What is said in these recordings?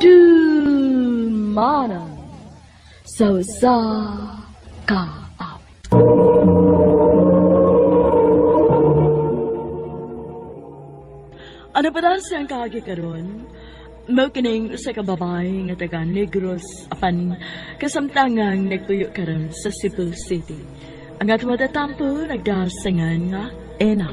Dumanan sa kaawit. Ano pa na siyang kaagi karon? Mao kining sa kababay nga taga Negros apan kasamtangang nagtuyo karon sa Cebu City. Ang atwa datampo nagdarsangan nga Ena.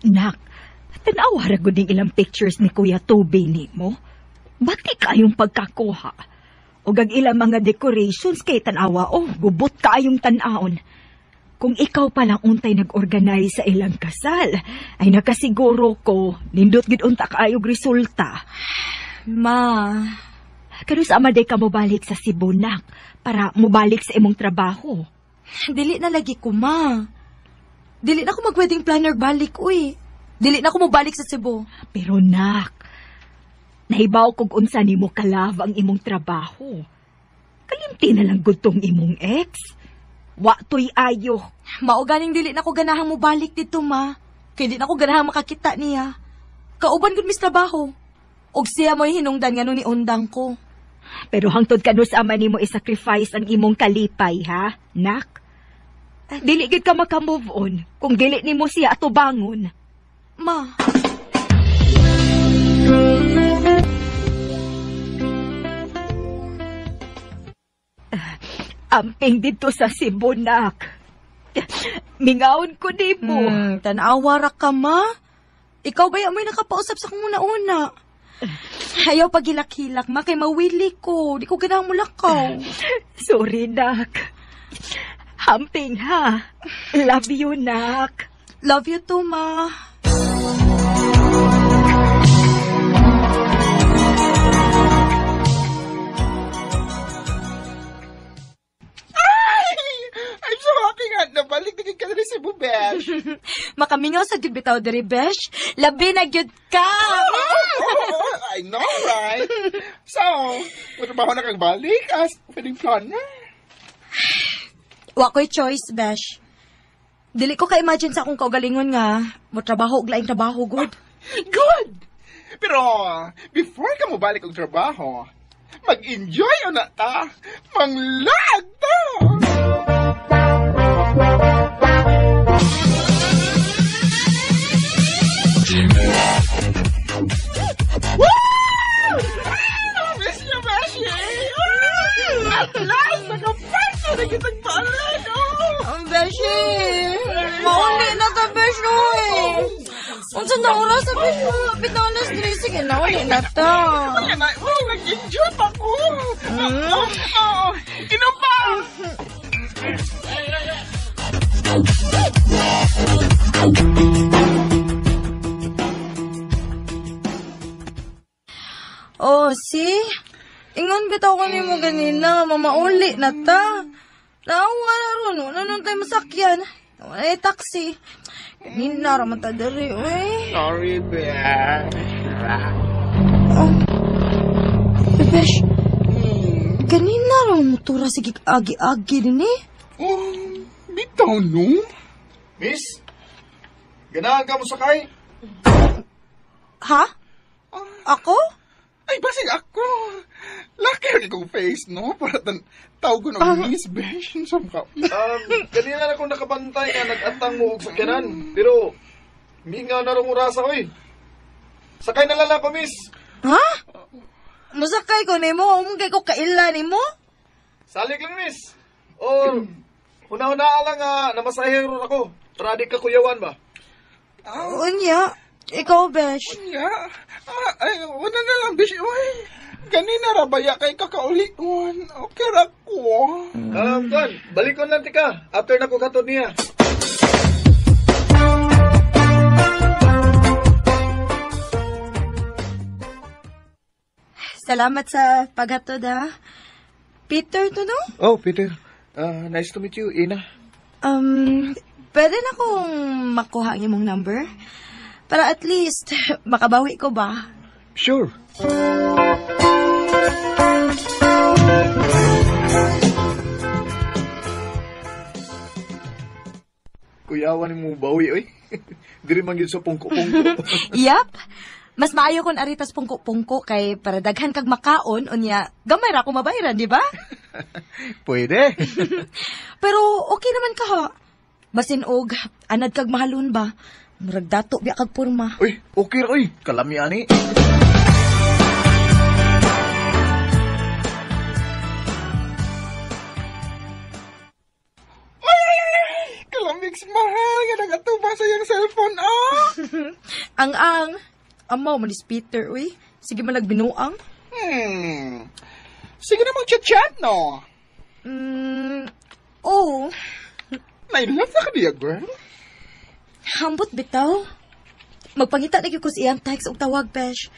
Nak, tanawa ra gud ning ilang pictures ni Kuya Toby nimo. Bati kayong pagkakuha. Ug ang ilang mga decorations kay tanawa gubot kaayong tan-aon. Kung ikaw pa lang untay nag-organize sa ilang kasal, ay nakasiguro ko nindot gid unta kaayog resulta. Ma, Kano sa amaday ka mobalik sa Cebu, nak, para mobalik sa imong trabaho? dili na lagi ko, ma. Dili na ako mag-wedding planner balik, uy. Dili na ako mobalik sa Cebu. Pero nak, nahibaw kog unsa nimo kalab ang imong trabaho. Kalimti na lang gud tong imong ex. Wa toy ayo. Mao ganing dili na ko ganahang mobalik dito, ma. Kay di na ko ganahang makakita niya. Kauban gud mis trabaho. Og siya mo'y hinungdan nga ni undang ko. Pero hangtod kano sa ama nimo i-sacrifice ang imong kalipay, ha, nak? Dili gid ka maka-move on kung dili nimo siya atubangon. Ma. Amping dito sa Cebu, nak. Mingaon ko nimo. Tanawa ra ka, ma. Ikaw ba yung may nakapausap sa kong una-una? Ayaw pagilak-hilak, ma, kay mawili ko. Di ko ganang mulakaw. Sorry, nak. Hamping, ha? Love you, nak. Love you too, ma. I'm so happy nga nabalik na ka rin si Besh. Makamingaw sa gyud bitaw diri, Besh. Labi na gyud ka. I know, right? So, matrabaho na kang balik as wedding planner? Wa ko'y choice, Besh. Dili ko ka-imagine sa akong kaugalingon nga. Mo trabaho og laing trabaho, good. Good! Pero, before ka mo balik ang trabaho, mag-enjoy o na ta. Manglag ta! Miss niya, Beshi! At last, nakapaso na kitang balik! Ang Beshi! Mauli na ka, Besh, oy! Unsa na oras sa Besh? Lapit na alas 3. Sige na, uli na ta. Kaya na, nag-enjoy pa ko! Inom pa! Oh, see? Ingon bitaw ko nimo ganina, mamauli na ta. Nawa na ron, wala nun tayo masakyan. Wala yung taxi. Ganina, raman ta dali, uy. Sorry, Besh. Oh. Bebesh, ganina ron motora sige agi-agi din eh. Oh, bitaw, no? Miss, ganahan ka mo sakay? Ha? Ako? Ay, basig ako. Laki rin kong face, no? Para tawag ko ng Miss Besh. Saan ka? Kanina na akong nakabantay nga nag-atang mo og sakyanan. Pero, mingaw na rin urasa ko eh. Sakay na lala ko, miss. Ha? Musakay ko nimo, umugay ko kaila nimo? Salig lang, miss. O, huna-huna lang nga namasahero ako. Tradi ka kuyawan ba? Unya, ikaw, Besh. Yeah. Ay, wala na lang, Besh. Uy, ganina rabaya kay kakauliwan. Okay ra ko. Tuan, balikon lang tika. After na ko katod niya. Salamat sa paghatod, ha? Peter to, no? Oh, Peter. Nice to meet you, Ina. Pwede na kong makuha ang imong number? Para at least, makabawi ko ba? Sure. Kuyawan mo bawi, oy. Diri man gyud sa pungko-pungko. Yap. Mas maayo kon aritas pungko-pungko kay para daghan kag makaon unya gamay ra ko mabayaran, di ba? Pwede. Pero okay naman ka ha. Basin og anad kag mahalon ba? Murag dato biya kag porma. Uy, okay ra, oy. Kalami ani. Kalamig mahal nga nagatuba sa iyang cellphone, ah! Ang amaw manis Peter, uy. Sige man nagbinuang. Sige namang chat-chat, no? Oh. Nailove na ka niya, girl? Hambot bitaw. Magpangita na gyud ko sa iyang text og tawag, Pesh.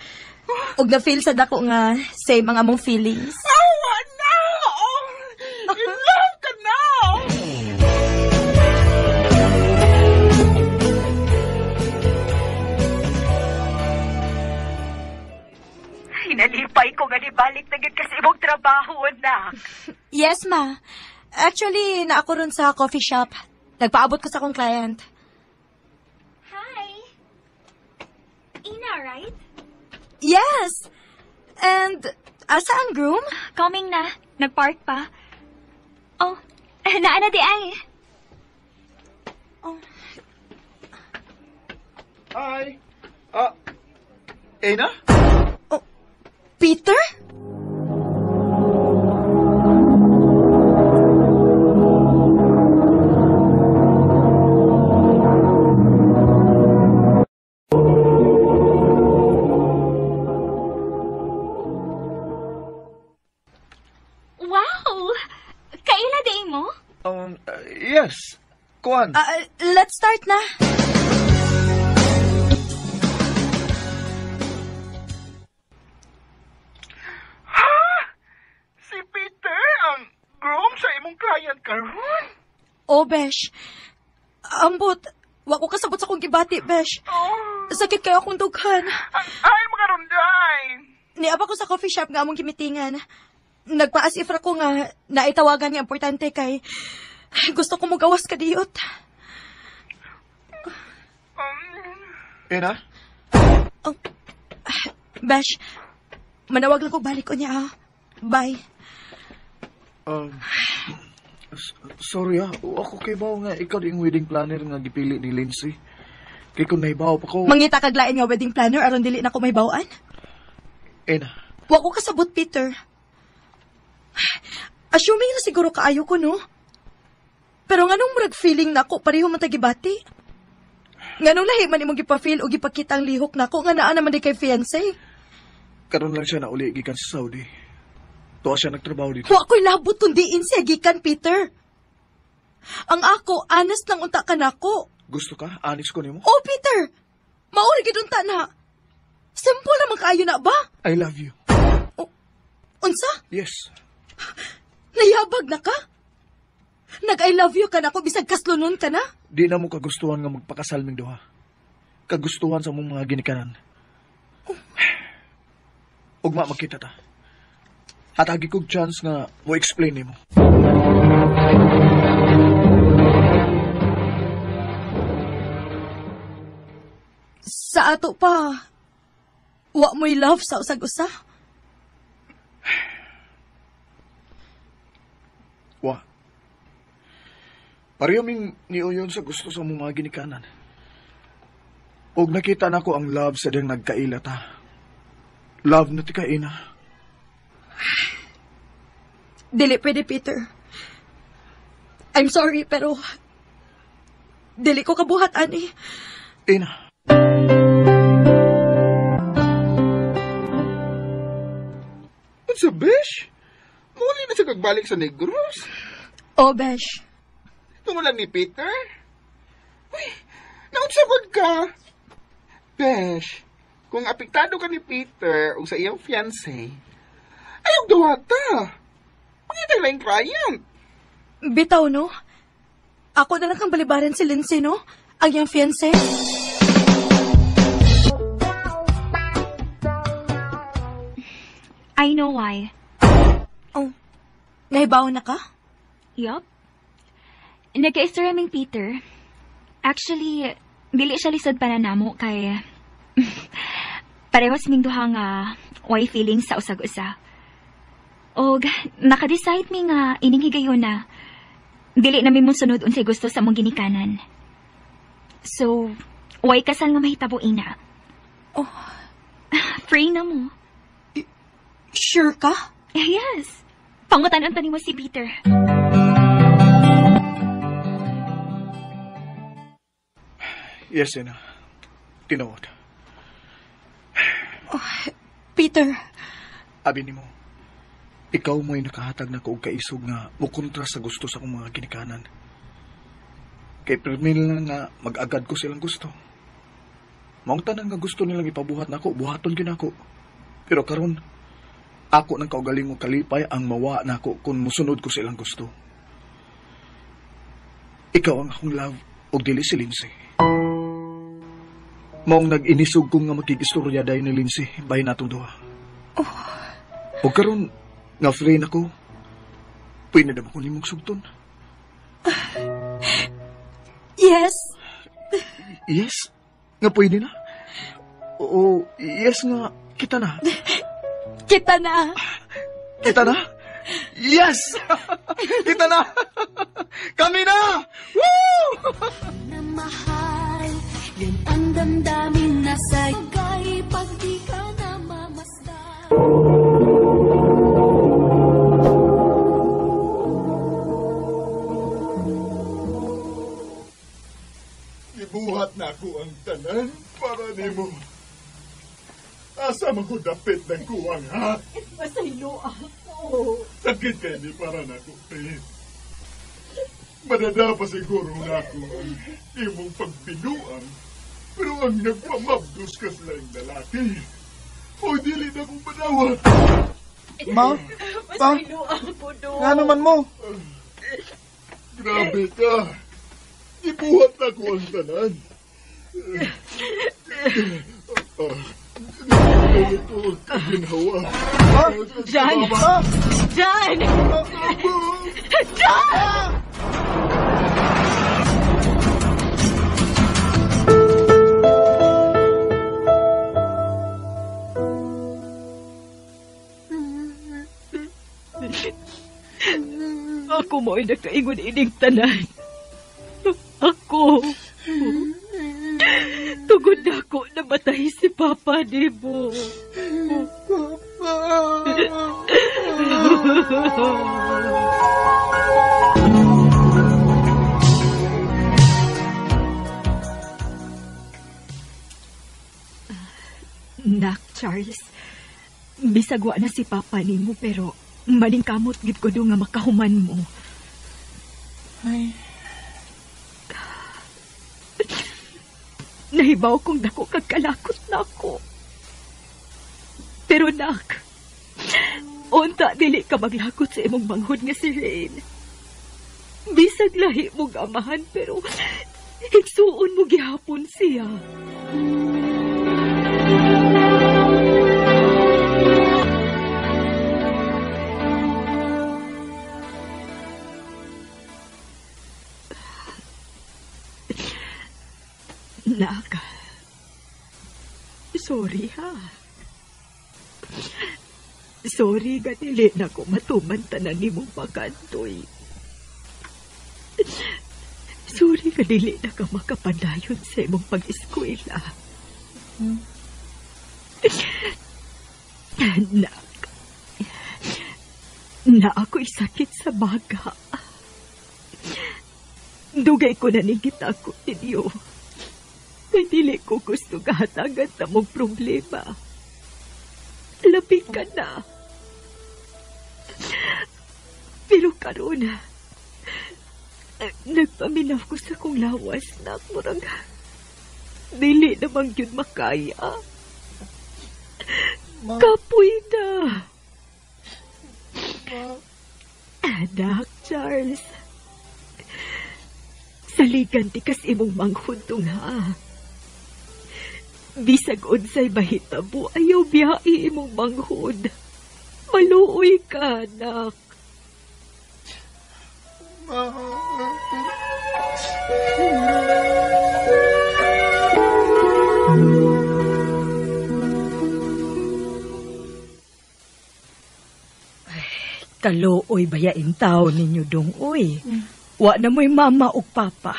Og na-feel sa dako nga same ang among feelings. Awa na! In love ka na! Hinalipay ko nga nibalik na gid kasi imong trabaho, anak. Yes, ma. Actually, na ako ron sa coffee shop. Nagpaabot ko sa akong client. Hi. Ina, right? Yes! And, asa ang groom? Coming na. Nag-park pa. Oh, naana di ay. Hi. Ena? Peter? Wow! Kaila di mo? Yes. Kuan. Let's start na. Si Peter ang groom sa imong client karon. Oh, Besh. Ambot. Wa ko kasabot sa kong gibati, Besh. Sakit kayo akong dughan. Ay, mga runday. Niaba ko sa coffee shop nga among gimitingan. Nagpa-as-if ra ko nga naitawagan nga importante kay gusto ko mugawas ka diyot. Ena? Besh, manawag lang ko balik ko niya. Bye. Sorry ako kay bawo nga ikaw yung wedding planner nga gipili ni Lindsay. Kay kung naibaw pa ko. Mangita kaglain nga wedding planner aron dili na ko may bawaan. Ena. Wa ko kasabot, Peter. Assuming na siguro kaayo ko, no? Pero nganong murag feeling na ako pareho man tagibati? Nganong lahi man imong gipa-feel o gipakita ang lihok na ako nga naa naman di kay fiancé? Karon lang siya na uli gikan sa Saudi. Tuwa siya nagtrabaho dito. Wa ko'y labot kundi siya gikan, Peter. Ang ako, honest lang unta ka nako. Gusto ka? Honest ko nimo? Oh, Peter! Mauri gidunta na. Simple naman kaayo na ba? I love you. Unsa? Yes. Nayabag na ka? Nag-I love you ka na ako bisag kaslunon ka na? Di na mo kagustuhan nga magpakasal ming duha. Kagustuhan sa mong mga ginikanan. Ugma magkita ta. At agi kog chance nga mo explain nimo. Sa ato pa, wa mo'y love sa usag-usa? Wa. Pareho ming niuyon sa gusto sa mong mga ginikanan. Og nakita na ko ang love sa diyang nagkailata. Love na ti kaina. Dili pwede, Peter. I'm sorry, pero dili ko kabuhat, ani. Ina. Ano sa besh? Muli na siya kagbalik sa Negros. Oh, Besh. Tungulan ni Peter? Uy, naunsagod ka. Besh, kung apektado ka ni Peter o sa iyang fiancé, ayaw dawata. Pangitay lang yung client. Bitaw, no? Ako na lang kang balibaran si Lindsay, no? Ang iyang fiancé. I know why. Oh, nahibaw na ka? Yup. Nagka-istorya ming Peter. Actually, dili siya lisod pa na namo kay... parehos ming duha nga why feelings sa usag-usa. Og naka-decide mi nga ining higayon na dili na mi mo sunod unsay gusto sa mong ginikanan. So, why kasal nga mahitabo ina? Oh. Pray na mo. Sure ka? Yes. Pangutanon pa ni mo si Peter. Yes, Ina. Tinawad. Peter, Abi ni mo, ikaw mo'y nakahatag na ko og kaisog nga mukontra sa gusto sa akong mga ginikanan. Kay permil na nga mag-agad ko silang gusto. Maong tanan nga gusto nilang ipabuhat nako, buhaton gyud nako. Pero karon, ako nang kaugaling mo kalipay ang mawa nako kung musunod ko silang gusto. Ikaw ang akong love og dili si Lindsay. Maong nag-inisog ko nga makigistorya dayon ni Lindsay bahin natong duha. O karon nga free na ko, pwede na ba ko nimong sugton? yes. Yes? Nga pwede na? Oo, yes nga, kita na. Kita na. Kita na? Yes! Kita na! Kami na! Woo! Na mahal, yan ang damdamin na sagay pag di ka na mamasdan. Ibuhat na ako ang tanan para nimo. Asa man ko dapit ng kuwang, ha? Masaylo ako. Sakit kay di para na ko, te. Madada pa siguro na ako ang imong pagpinuan, pero ang nagpamabdos ka sa laing lalaki. O dili na kong panawat. Ma? Pa? Masaylo ako doon. Nga naman mo? Grabe ka. Ibuhat na ko ang tanan. Dili ko ginhawa. John! John! John! Ako mo'y nakaingon ining tanan. Ako. Tugod na ako namatay si Papa Debo. Nak, Charles. Bisagwa na si Papa nimo pero maningkamot gid ko do nga makahuman mo. Ay, Nahibaw kong dako kag kalakot na ako. Pero nak, unta dili ka maglakot sa imong manghod nga si Rain. Bisag lahi mong amahan pero higsuon mo gihapon siya. Nak, sorry ha. Sorry nga dili na ko matuman tanan nimong pakantoy. Sorry nga dili na ka makapadayon sa imong pag-eskwela. Nak, na ako'y sakit sa baga. Dugay ko na ningit ako ninyo. Kay dili ko gusto kahatagan na mong problema. Lapit ka na. Pero karon, nagpaminaw ko sa kong lawas na murang dili namang yun makaya. Kapoy na. Anak, Charles. Saligan ti kas imong manghudong ha. Bisag unsay mahitabo ayaw biyai imong manghud. Maluoy ka, anak. Kaluoy bayain tao ninyo dong, uy. Wa na mo'y mama o papa.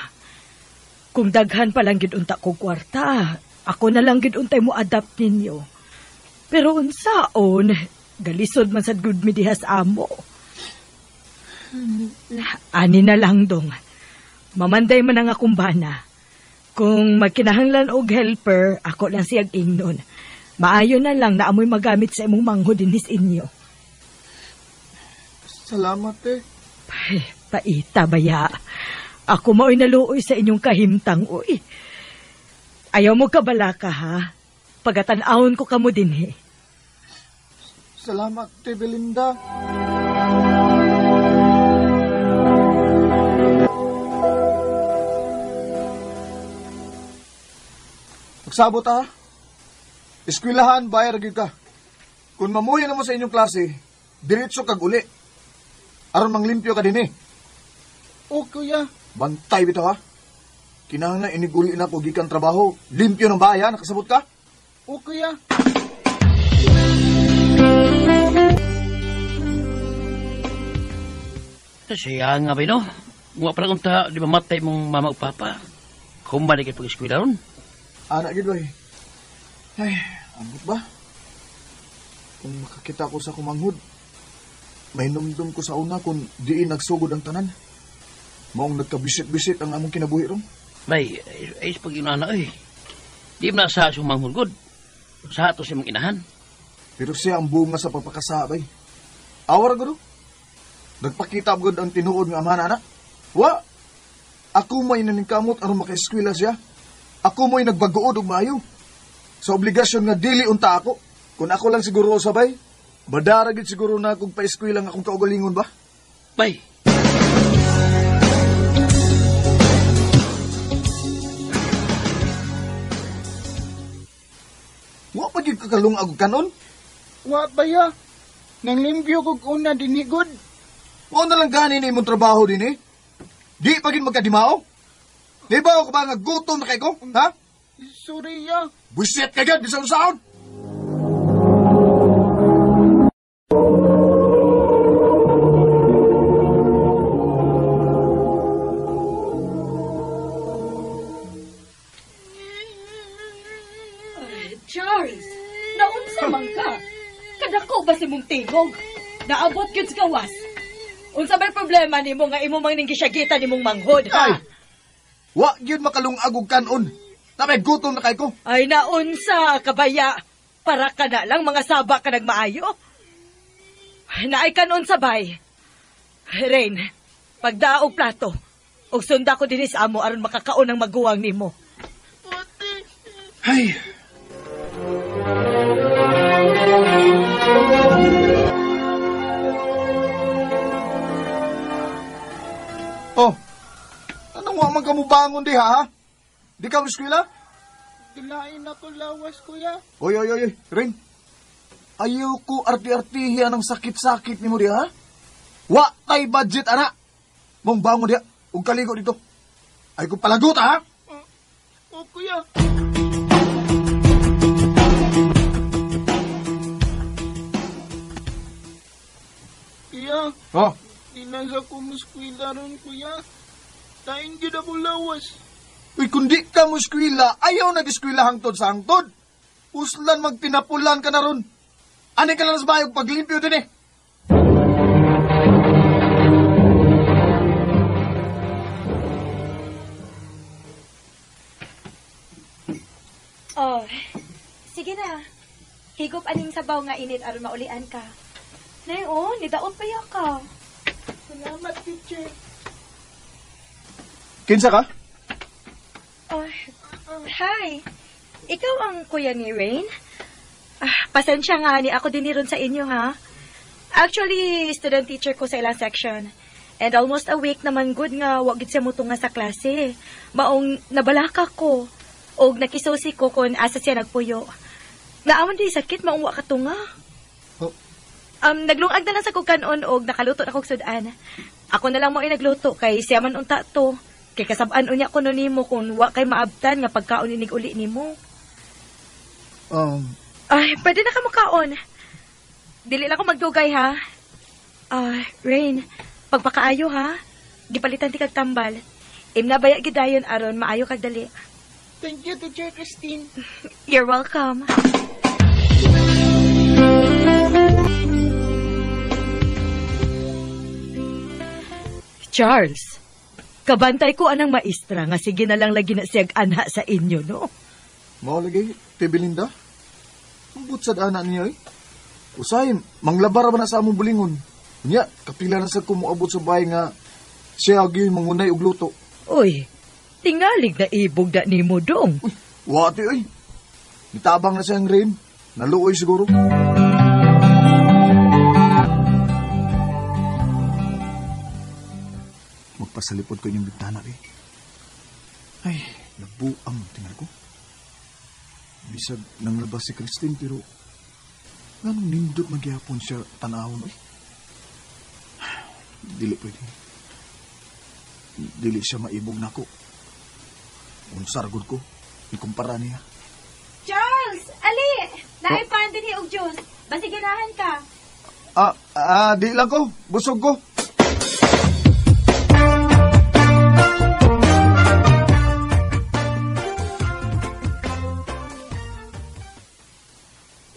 Kung daghan pa lang gidunta ko kwarta, ako na lang giduntay mo adapt ninyo. Pero unsaon, galisod man sad gud mi dihas amo. Ani na lang dong. Mamanday man ang akong bana. Kung magkinahanglan og helper, ako lang siyag ingnon. Maayo na lang na amoy magamit sa imong manghod dinis inyo. Salamat, Ay, paita baya. Ako mao'y naluoy sa inyong kahimtang, uy. Ayaw mo kabala ka, ha? Pagatanahon ko kamo din, Salamat, Belinda. Magsabot, ha? Eskwelahan, bayar gyud ka. Kung mamuhi na mo sa inyong klase, diretso kag uli. Aron manglimpyo ka din, O, kuya. Bantay bitaw, ha? Kinahanglan iniguli na ko gikan trabaho. Limpyo ng bayan, nakasabot ka? O, kuya. Siya nga ba, no? Mga pala kung di mamatay mong mama o papa. Kumbalik kayo pag-eskwila ron. Anak gid bay. Ay, ambot ba? Kung makakita ko sa kumanghod, may numdum ko sa una kung diin nagsugod ang tanan. Maong nagkabisit-bisit ang among kinabuhi ron. Bay, ay pag inana Di mo nasa sumang hulgod. Sa ato si mong inahan. Pero siya ang bunga sa pagpakasabay. Awar guro. Nagpakita gud ang tinuod nga amahan anak. Wa! Ako may naningkamot aron maka-eskwela siya. Ako mo'y nagbaguod og maayo. Sa obligasyon nga dili unta ako. Kung ako lang siguro sabay, badaragid siguro na akong pa-eskwela nga akong kaugalingon ba? Bay, Wa pa gyud kakalung og kanon. Wa ba ya? Nang limpyo kog una dinigod. Wa na lang gani ni imong trabaho din Di pa gid magkadimao. Di ba ako ba nga gutom na kay ko? Ha? Sorry ya. Buset ka gad bisan usaon. Charles, naunsa man ka? Kadako ba si mong tingog? Naabot yun sa gawas. Unsa may problema ni mo nga imo mang ninggisyagita ni mong manghod, ha? Ay! Wa gyud makalungag og kanon. Tapay gutom na kay ko. Ay, naunsa, kabaya. Para ka na lang, mga saba ka nagmaayo. Naay kanon sabay. Rain, pagdaog plato. Og sunda ko dinis amo aron makakaon ang maguwang nimo. Ay! Oh, anong wa man kamo bangon di ha? Di ka eskwela? Dilain ako lawas, kuya. Oy, Ring. Ayaw ko arti-artihian ng sakit-sakit ni mo di ha? Wa tay budget, anak. Mong bangon diha, ug kaligo dito. Ay ko palagot ha? O, kuya. Kuya, Oh, dinasa ko muskwila ron, kuya. Tain gid ako lawas. uy, kundi ka mo eskwela, ayaw na eskwela hangtod sa hangtod. Uslan magtinapulan ka na ron. Ani ka lang sa bayog paglimpyo din eh. Oh, sige na. Higop aning sabaw nga init aron maulian ka. Nay, nidaot pa ya ka. Salamat, teacher. Kinsa ka? Oh, hi. Ikaw ang kuya ni Rain? Pasensya nga ni ako din ron sa inyo, ha? Actually, student teacher ko sa ilang section. And almost a week naman good nga wag gid siya mutunga sa klase. Maong nabalaka ko. Og nakisusi ko kung asa siya nagpuyo. Naaman di sakit maong wa katunga. Naglungag na lang sa kong kanon og nakaluto na kong sudan. Ako na lang mo nagluto kay siya man unta to. Kay kasabaan unya ko nun nimo kung wa kay maabtan nga pagkaon inig uli nimo. Ay, pwede na ka makaon. Dili lang ko magdugay ha. Rain, pagpakaayo ha. Gipalitan ti kag tambal. Imnabaya gidayon aron maayo kag dali. Thank you, Teacher Christine. You're welcome. Charles, kabantay ko anang maestra nga sige na lang lagi na siyag anha sa inyo, no? Mao lagi, ti Belinda. Ambot sad ana niya eh. Usay, manglabar ba na sa among bulingon. Nya, kapila na sa kumuabot sa bahay nga siya agi mangunay og luto. Uy, tingalig na ibog da nimo dong. Uy, wati oy. Nitabang na siyang Rain. Naluoy siguro. Magpasalipod ko yung bintana eh. Ay, nabuang tingnan ko. Bisag nang labas si Christine pero anong nindot magyapon siya tanawon eh. Dili pwede. Dili siya maibog na ko. Unsargod ko. Ikumpara niya. Charles! Ali! Naipan din ni og juice. Basi ganahan ka. Di lang ko. Busog ko.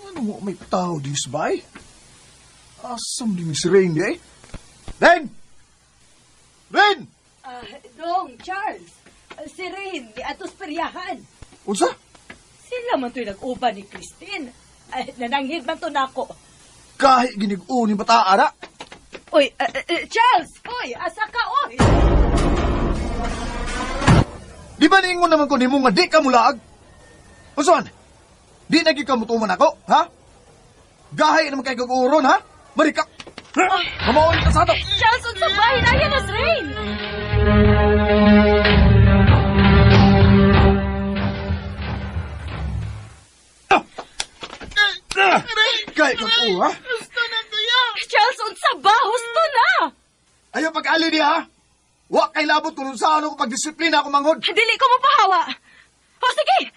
Ano mo may tao di sa bahay? Asam di si Rain di eh? Rain! Rain! Dong, Charles. Si Rain, di atos peryahan. Unsa? Sila man to'y nag-uban ni Christine. Nananghid man to nako. Kahit ginig-o ni bataan na. Uy, Charles! Uy, asa ka, uy! Di ba niingon naman ko ni mo nga di ka mulaag? Usan? Di naging kamutuman ako, ha? Gahay naman kayo kag-uron, ha? Marika! Mamaon ka sa ato! Charles, unsa bahay na yan as Rain! Gay kag ha? Gusto na, kuya. Charles, unsa ba? Husto na! Ayaw pag-ali niya, ha? Wa kay labot kung saan ako pagdisiplina ako manghod. Dili ko mapahawa. O sige,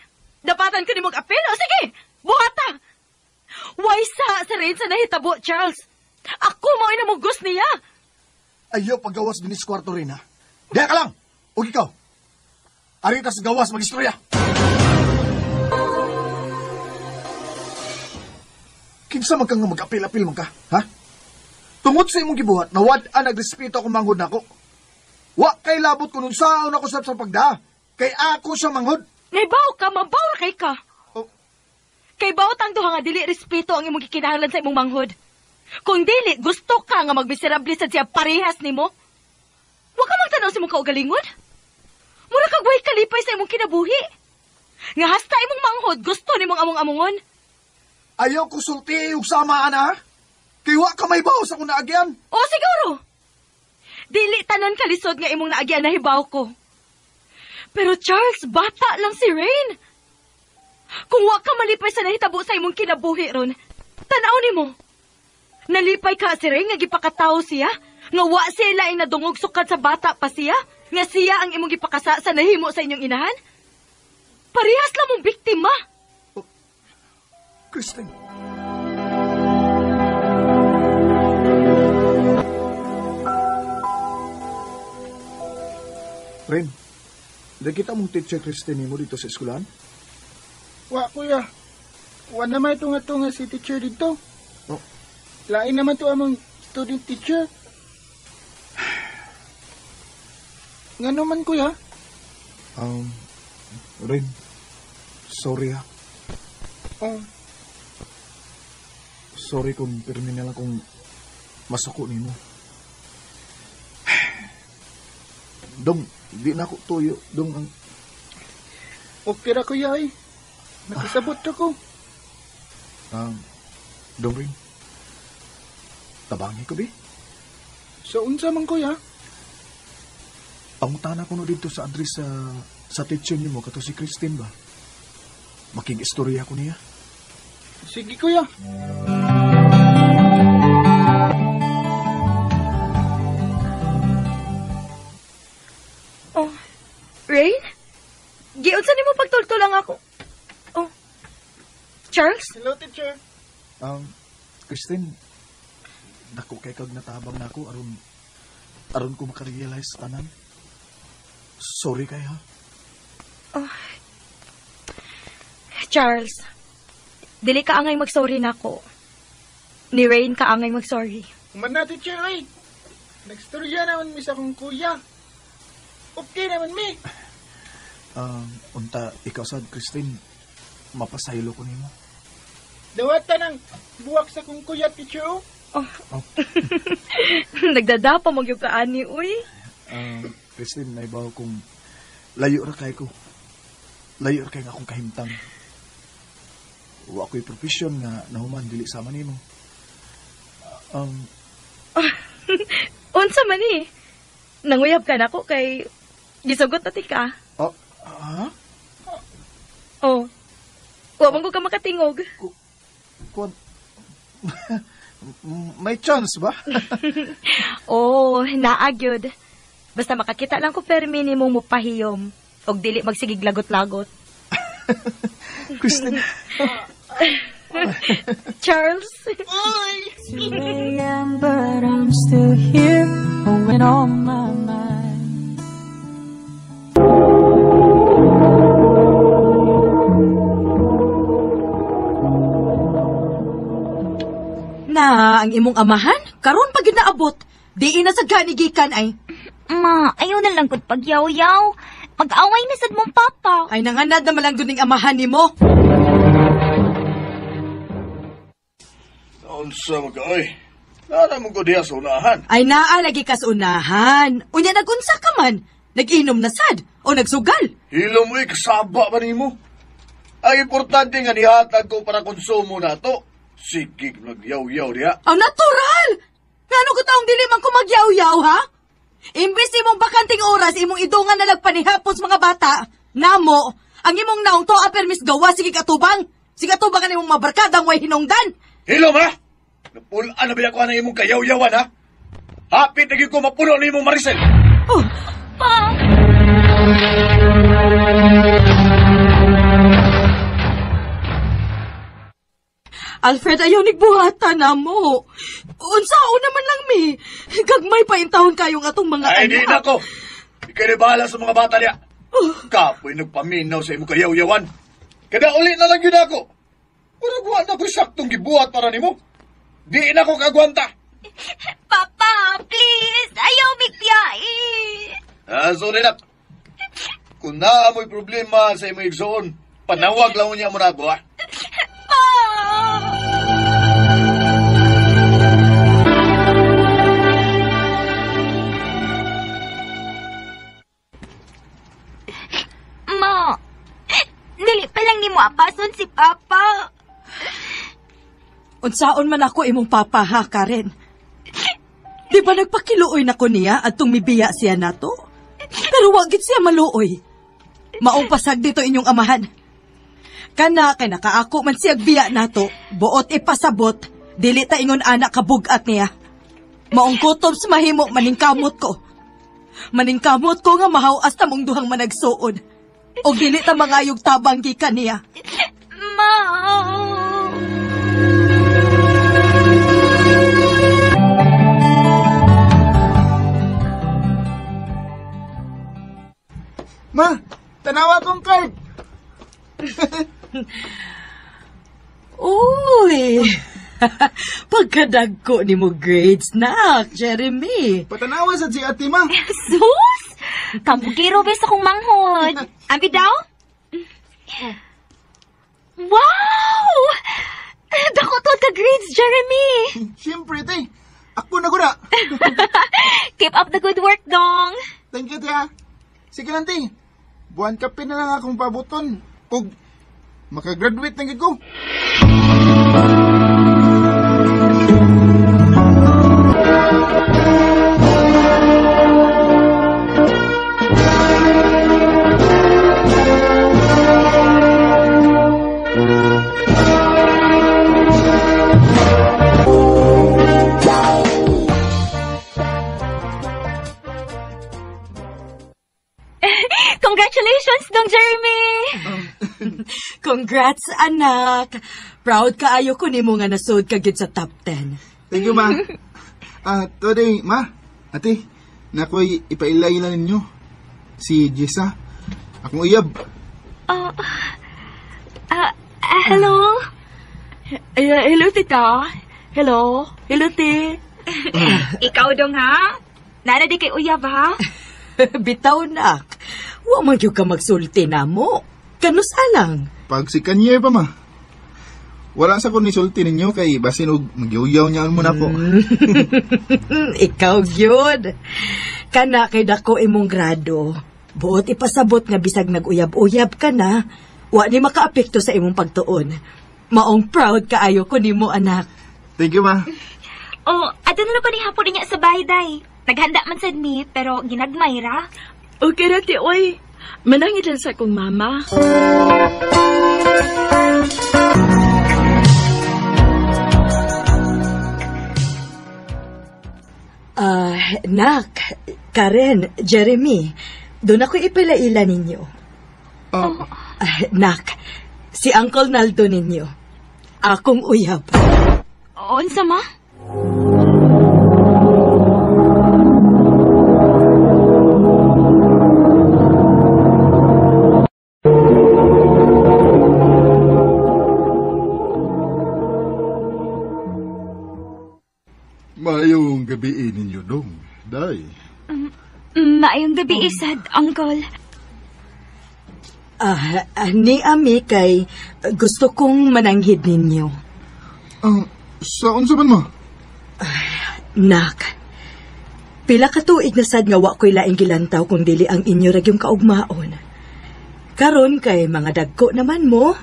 dapatan ko ni mong apel. O sige, buhata. Why sa Rain sa nahitabo, Charles? Ako mo inamugos niya. Ayaw paggawas binis kwarto rin, ha? Diya ka lang! Huwag ikaw! Arita sa gawas mag-istorya! Kinsa man kang mag-apil-apil man ka, ha? Tungod sa imong gibuhat, nawad-an nagrespeto akong manghod na ako. Wa kay labot ko nun saan ako sa pagda. Kay ako siya manghod. Naibaw ka, mabaw ra kay ka. Oh. Kay bawat ang duha nga dili respeto ang imong gikinahanglan sa imong manghod. Kung dili, gusto ka nga magmiserable sa siya parehas nimo. Wa ka magtanaw sa imong kaugalingon. Mura kag way kalipay sa imong kinabuhi. Nga hasta imong manghod, gusto nimong among-amongon. Ayaw ko sulti ug sama ana, ha? Kay wa ka may baho sa kung naagyan. O siguro. Dili tanan kalisod nga imong naagyan na hibaw ko. Pero Charles, bata lang si Rain. Kung wa ka malipay sa nahitabo sa imong kinabuhi ron, tanaw nimo. Nalipay ka si Rain nga gipakatawo siya, nga wa sila ay nadungog sukad sa bata pa siya, nga siya ang imong gipakasa sa nahimo sa inyong inahan. Parehas lang mong biktima. Christine. Rain, nakita mong teacher Christine mo dito sa eskwelahan? Wa, kuya. Wa naman ito nga si teacher dito. Oh. Lain naman to among student teacher. Nga naman, kuya? Rain, sorry ha. Oh, Sorry kung pirmi na lang kung masuko nimo. Dong, di na ako tuyo. Dong, ang... okay ra, kuya, eh. Nakasabot ako. Dong rin. Tabangi ko, bi. So, unsa man, kuya? Pangutana ko no dito sa address sa teacher niyo mo, kato si Christine ba? Making istorya ko niya. Sige, kuya. teacher. Christine, dako kay kag natabang nako aron ko makarealize tanan. Sorry kay ha. Charles, dili ka angay mag-sorry nako. Ni Rain ka angay mag-sorry. Man na, teacher, ay. Nagstorya naman mi sa kong kuya. Okay naman mi. Unta, ikaw sad, Christine, mapasaylo ko nimo. Dawata ng buwak sa kong kuya, teacher. Nagdadapa mo yung kaani, uy. Christine, naibaw kong layo ra kay ko. Layo ra kay nga akong kahimtang. Wa ko'y profession nga nahuman dili sama nimo. Unsa man eh. Nanguyab ka na ko kay gisugot na tika. Oh. Wa man ko ka makatingog. May chance ba? Oh, naagyod. Basta makakita lang ko permi ni mong mupahiyom. Og dili magsigig lagot-lagot. Christine. Charles. But I'm still here, going on my mind. Na, ang imong amahan, karon pag naabot, di na sa ganigikan ay. Ma, ayaw na lang kung pagyaw-yaw. Mag-away na sad mong papa. Ay nanganad na malang duning amahan ni mo. Unsa mag-oy? Nara mo ko diya sa unahan. Ay naa, lagi kas unahan. Unya nagunsa ka man. Nag-inom na sad o nagsugal. Hilo mo kasaba ba nimo? Ang importante nga nihatag ko para konsumo na to. Sige, nagyaw-yaw diya. Ang natural! Ngano ko taong dili man ko magyaw-yaw, ha? Imbis imong bakanting oras, imong idungan na lagpanihapon sa mga bata. Namo, ang imong naong to apermis gawa, sige katubang. Sige katubang ka na imong mabarkadang way hinungdan. Hilo ma! Napulaan na biya ko na imong kayaw-yawan, ha? Hapit na ko mapuno na imong Maricel. Oh, Pa! Alfred, ayaw nigbuhatan na mo. Unsao naman lang, mi. Gagmay pa intahon kayong atong mga Ay, anak. di na ko. Ikaw na bahala sa mga bata niya. Kapoy nagpaminaw sa imong kayaw-yawan. Kada uli na lang yun ako. Uragwan na ko saktong gibuhat para nimo. Di na ko kagwanta. Papa, please! Ayaw mikpiyai! Sorry na. Kung naamoy problema sa imong igsoon, panawag lang niya mo na ako, ha? Pa! Ma, dili pa lang ni mo apason si Papa. Unsaon man ako imong papa, ha, Karen? Di ba nagpakiluoy na ko niya at tumibiya siya nato? Pero wagit siya maluoy. Maong pasag dito inyong amahan. Kana kay nakaako man siya biya nato, buot ipasabot, dili ta ingon anak kabugat niya. Maong kutob sa mahimo maningkamot ko. Maningkamot ko nga mahawas ta mong duhang managsuod. O dili ta mangayog tabang gikan niya. Ma! Ma, tanawa kong card. Uy! Pagkadagko ni mo grades na, Jeremy. Patanawa sa si ate, ma. Sus! Kabugiro bes akong manghod. Abi daw? Wow! Dako to ka grades, Jeremy! Siyempre, te. Ako na gura. Keep up the good work, dong! Thank you, te, ha. Sige lang, te. Buwan kape na lang akong pabuton. Kung makagraduate na ko. Congratulations, Dong Jeremy! Congrats, anak. Proud kaayo ko nimo nga nasud ka gyud sa top 10. Thank you, ma. Today, ma, ate, nakoy ipailay na ninyo. Si Jessa, akong uyab. Hello? Hello, tita. Hello, te. Ikaw dong, ha? Nana di kay uyab, ha? Bitaw, nak. Wa man gyud ka magsulti namo. Kanus alang. Pag si Kanye pa, ma. Wala sa ko nisulti ninyo kay basin og magyuyaw niya mo na po. Ikaw gyud. Kana kay dako imong grado. Buot ipasabot nga bisag nag-uyab-uyab ka na, wa ni makaapekto sa imong pagtuon. Maong proud kaayo ko nimo, anak. Thank you, ma. Ato na pa ni hapon niya sa bahay, day. Naghanda man sad mi, pero ginagmay ra. Okay ra, ti, oy. Manangit lang sa akong mama. Nak, Karen, Jeremy, doon ako ipilaila ninyo. Nak, si Uncle Naldo ninyo. Akong uyab. Unsa ma? Maayong gabi ninyo dong, day. Maayong gabi, isad, Uncle. Ni Ami kay gusto kong mananghid ninyo. Saan sa man, ma? Nak, pila ka tuig na sad nga wa ko'y laing gilantaw kung dili ang inyo ragyong kaugmaon. Karon kay mga dagko naman mo.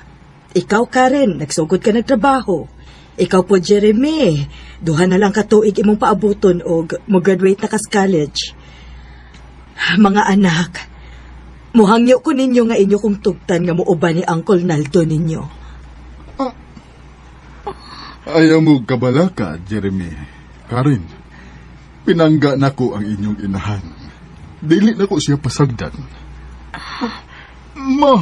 Ikaw, Karen, nagsugod ka nagtrabaho. Ikaw po, Jeremy, duha na lang katuig imong paabuton og mo-graduate na kas college. Mga anak, muhangyo ko ninyo nga inyo kong tugtan nga muuban ni Uncle Naldo ninyo. Ayaw mo kabalaka, Jeremy. Karen, pinangga nako ang inyong inahan. Dili nako siya pasagdan. Ma!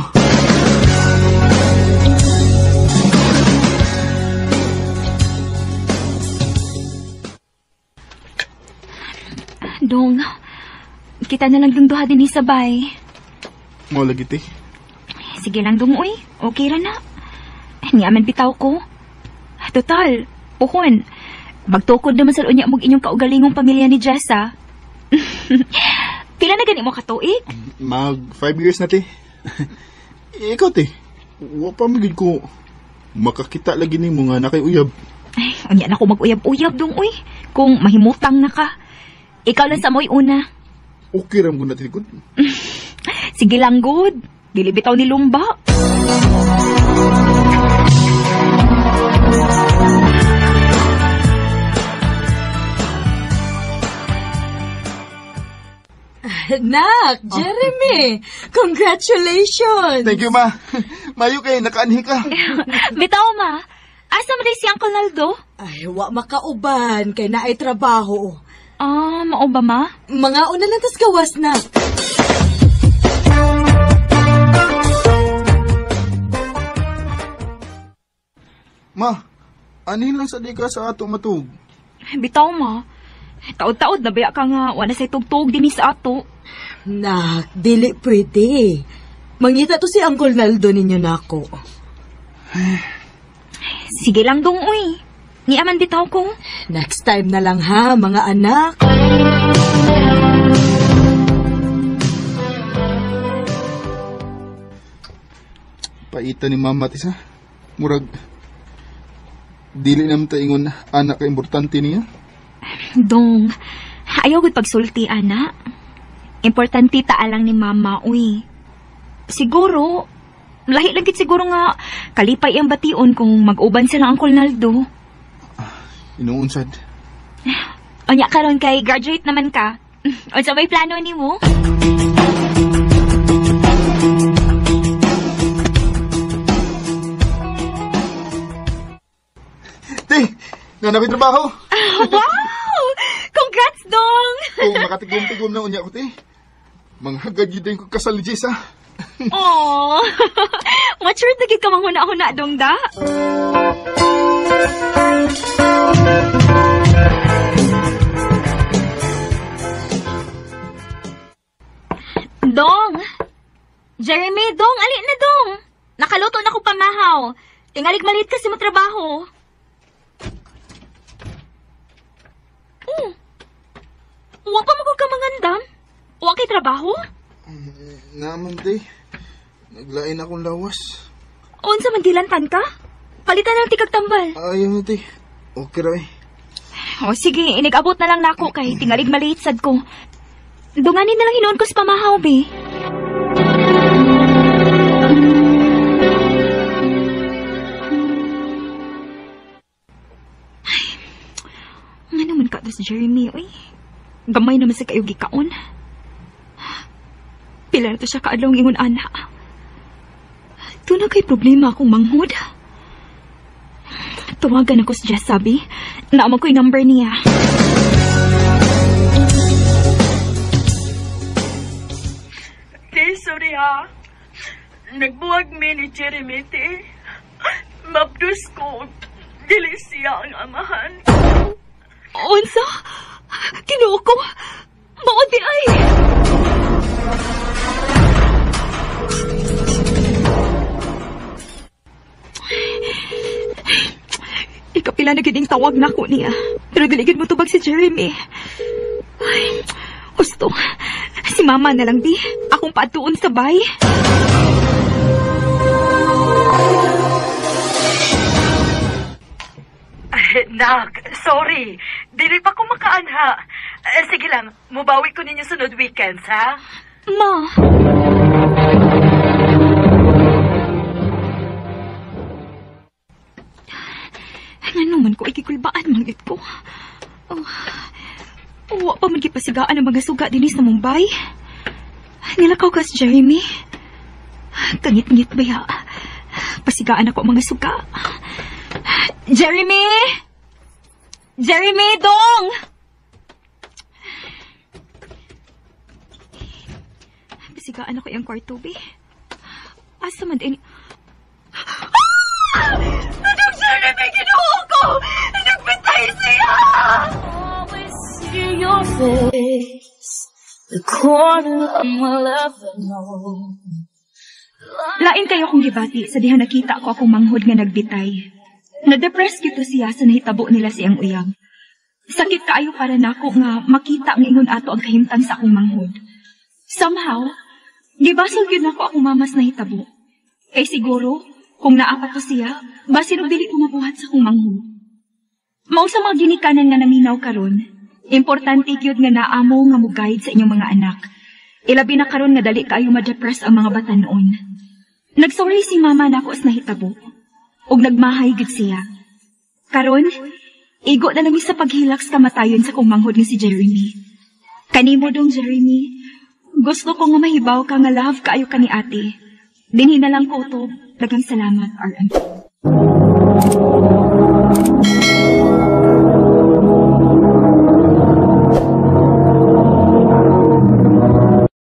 Dong, kita na lang dong duha din sa bay. Mo lagi, te. Sige lang dong, uy. Okay ra na. Niyaman bitaw ko. Total, puhon. Magtukod naman sa unya mong inyong kaugalingong pamilya ni Jessa. Pila na gani mo katuig? Mag 5 years na, te. Ikaw, te. Wa pa magid ko makakita lagi ni mo nga na kay uyab. Ay, unya na ko mag-uyab-uyab dong, uy. Kung mahimutang na ka. Ikaw lang sa mo'y una. Okay ram ko na, tinikod. Sige lang, good. Dili bitaw ni Lumba. Nak, Jeremy, congratulations! Thank you, ma. Mayo kay nakaanhi ka. Bitaw, ma. Asa mo si Uncle Naldo? Ay, wa makauban, kay naay trabaho. Mao ba, ma? Mga una lang tas gawas na. Ma, anin lang sa di ka sa ato matug. Bitaw, ma. Taod-taod na baya ka nga, wala say tugtog din sa ato. Nak, dili pwede. Mangita to si Uncle Naldo ninyo nako. Sige lang dong, uy. Niaman bitaw ko. Next time na lang ha, mga anak. Paita ni mama tisa. Murag dili naman ta ingon anak ka importante niya. Dong, ayaw gud pagsulti, ana. Importante ta lang ni mama, uy. Siguro, lahi lang gid siguro nga kalipay ang bation kung mag-uban sila ang Uncle Naldo. Inuunsad. Onya karon kay graduate naman ka. Unsa may plano nimo? Te, nga nakoy trabaho. Wow! Congrats, Dong! Kung makatigom-tigom na unya ko, te. Manghagad yun din ko kasal ni Jessa. Oh, mature na gid ka manghuna-huna dong da. Dong! Jeremy, dong! Ali na, dong! Nakaluto na ko pamahaw. Tingalig malit kasi mo trabaho. Wa pa magod ka mangandam? Wa kay trabaho? Naman, day. Naglain akong lawas. Unsa man dilantan ka? Palitan ng tikag tambal. Ayaw na, day. Okay ra eh. O sige, inigabot na lang nako kay tingalig maliit sad ko. Dunganin na lang hinuon ko sa pamahaw, be. Nga naman ka si Jeremy, oy. Gamay naman sa kayo gikaon. Pila na to siya kaadlong ingon ana. Ito na kay problema akong manghod. Tuwagan ako sa Jess, sabi. Naamag ko yung number niya. Sorry ha. Nagbuwag mi ni Jeremy, te. Mabdus ko. Dili siya ang amahan. Unsa? Tinuo ko. Maod di ay. Ikapila na giding tawag na ko niya. Pero diligid mo tubag si Jeremy. Ay, gusto. Si mama na lang, di. Akong paatuon sa bay. Nak, sorry. Dili pa ko makaanha. Sige lang, mubawi ko ninyo sunod weekends, ha? Ma. Nga naman ko, ikikulbaan mangit ko. Wa pa magipasigaan ang mga suga din sa Mumbai. Nilakaw ka si Jeremy. Kangit-ngit ba ya? Pasigaan ako ang mga suga. Jeremy! Jeremy, dong! Pasigaan ako yung kwarto, be. Asa man din... Anong Jeremy ginawa ko? Nagpatay siya! Your face, the corner of my left alone. Lain kayo kong gibati sa diha nakita ko akong manghod nga nagbitay. Na-depress kita siya sa nahitabo nila siyang uyab. Sakit kaayo para nako nga makita ang ingon ato ang kahimtang sa akong manghod. Somehow, gibasol gyud nako akong mamas nahitabo. Kay siguro, kung naapat ko siya, basin og dili ko mabuhat sa akong manghod. Mao sa mga ginikanan nga naminaw karon. Importante gyud nga naamo nga mo-guide sa inyong mga anak. Ilabi na karon nga dali kaayo ma-depress ang mga bata noon. Nagsorry si mama nako sa nahitabo. Ug nagmahay gyud siya. Karon, igo na lang sa paghilak sa kamatayon sa kong manghod nga si Jeremy. Kanimo dong Jeremy, gusto ko nga mahibaw ka nga love kaayo ka ni ate. Dinhi na lang ko to. Daghang salamat, RM.